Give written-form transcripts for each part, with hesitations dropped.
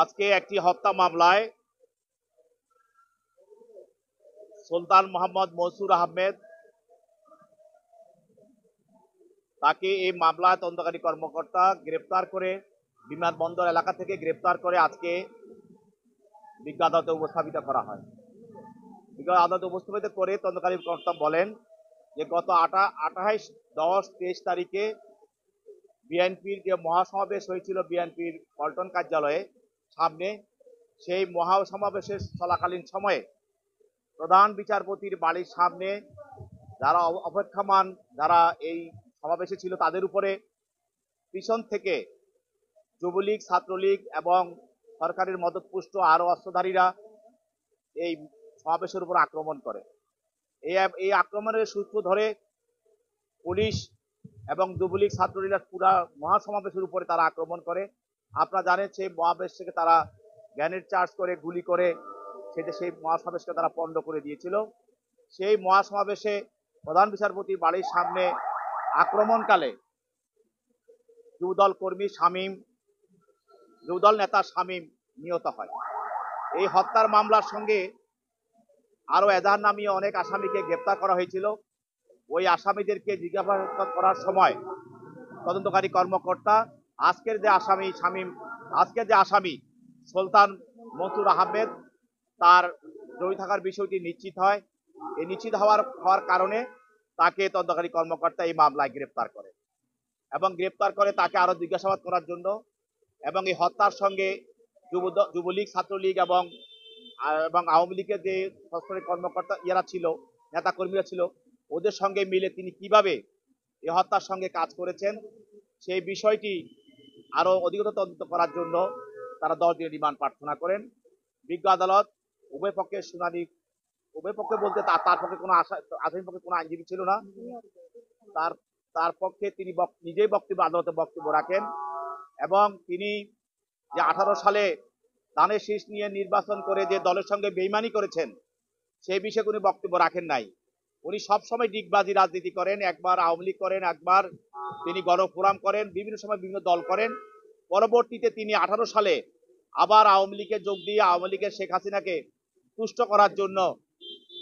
আজকে একটি হত্যা মামলায় সুলতান মোহাম্মদ মনসুর আহমেদ তাকে এই মামলায় তদন্তকারী কর্মকর্তা গ্রেপ্তার করে বিমানবন্দর এলাকা থেকে গ্রেপ্তার করে আজকে বিজ্ঞ আদালতে উপস্থাপিত করা হয়। বিজ্ঞ আদালতে উপস্থাপিত করে তদন্তকারী কর্মকর্তা বলেন যে গত 28-10-23 তারিখে বিএনপির যে মহাসমাবেশ হয়েছিল বিএনপির পল্টন কার্যালয়ে সামনে, সেই মহাসমাবেশের চলাকালীন সময়ে প্রধান বিচারপতির বাড়ির সামনে যারা অপেক্ষমান যারা এই সমাবেশে ছিল তাদের উপরে পিছন থেকে যুবলীগ, ছাত্রলীগ এবং সরকারের মদতপুষ্ট আরো অস্ত্রধারীরা এই সমাবেশের উপর আক্রমণ করে। এই আক্রমণের সূত্র ধরে পুলিশ এবং যুবলীগ, ছাত্রলীগরা পুরা মহাসমাবেশের উপরে তারা আক্রমণ করে। আপনারা জানেন সেই মহাবেশ থেকে তারা গ্রেনেড চার্জ করে, গুলি করে সেই মহাসমাবেশকে তারা পণ্ড করে দিয়েছিল। সেই মহাসমাবেশে প্রধান বিচারপতি বাড়ির সামনে আক্রমণকালে যুবদল নেতা শামীম নিহত হয়। এই হত্যার মামলার সঙ্গে আরো এজাহার নামীয় অনেক আসামিকে গ্রেপ্তার করা হয়েছিল। ওই আসামিদেরকে জিজ্ঞাসাবাদ করার সময় তদন্তকারী কর্মকর্তা আজকের যে আসামি সুলতান মনসুর আহমেদ তার জড়িত থাকার বিষয়টি নিশ্চিত হয়। এই নিশ্চিত হওয়ার কারণে তাকে তদন্তকারী কর্মকর্তা এই মামলায় গ্রেপ্তার করে এবং তাকে আরো জিজ্ঞাসাবাদ করার জন্য এবং এই হত্যার সঙ্গে যুবলীগ, ছাত্রলীগ এবং আওয়ামী লীগের যে সরকারি কর্মকর্তা নেতাকর্মীরা ছিল ওদের সঙ্গে মিলে তিনি কিভাবে এই হত্যার সঙ্গে কাজ করেছেন সেই বিষয়টি আরো অধিকতর তদন্ত করার জন্য তারা 10 দিনের রিমান্ড প্রার্থনা করেন। বিজ্ঞ আদালত উভয় পক্ষে বলতে তার পক্ষে কোনো আসামির পক্ষে কোনো আইনজীবী ছিল না, তার পক্ষে তিনি নিজেই আদালতে বক্তব্য রাখেন এবং তিনি যে 18 সালে ধানের শীষ নিয়ে নির্বাচন করে যে দলের সঙ্গে বেইমানি করেছেন সেই বিষয়ে উনি বক্তব্য রাখেন নাই। উনি সবসময় ডিগবাজি রাজনীতি করেন, একবার আওয়ামী লীগ করেন, একবার তিনি গণফোরাম করেন, বিভিন্ন সময় বিভিন্ন দল করেন। পরবর্তীতে তিনি 18 সালে আবার আওয়ামী লীগে যোগ দিয়ে আওয়ামী লীগের শেখ হাসিনাকে তুষ্ট করার জন্য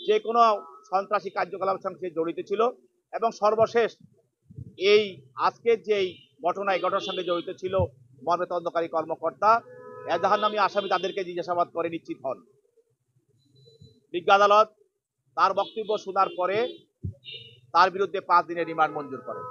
যে কোনো সন্ত্রাসী কার্যকলাপের সঙ্গে জড়িত ছিল এবং সর্বশেষ এই আজকের যেই ঘটনার সঙ্গে জড়িত ছিল মর্মে তদন্তকারী কর্মকর্তা এজাহার নামী আসামি তাদেরকে জিজ্ঞাসাবাদ করে নিশ্চিত হন। বিজ্ঞ আদালত তার বক্তব্য শোনার পরে তার বিরুদ্ধে 5 দিনের রিমান্ড মঞ্জুর করে।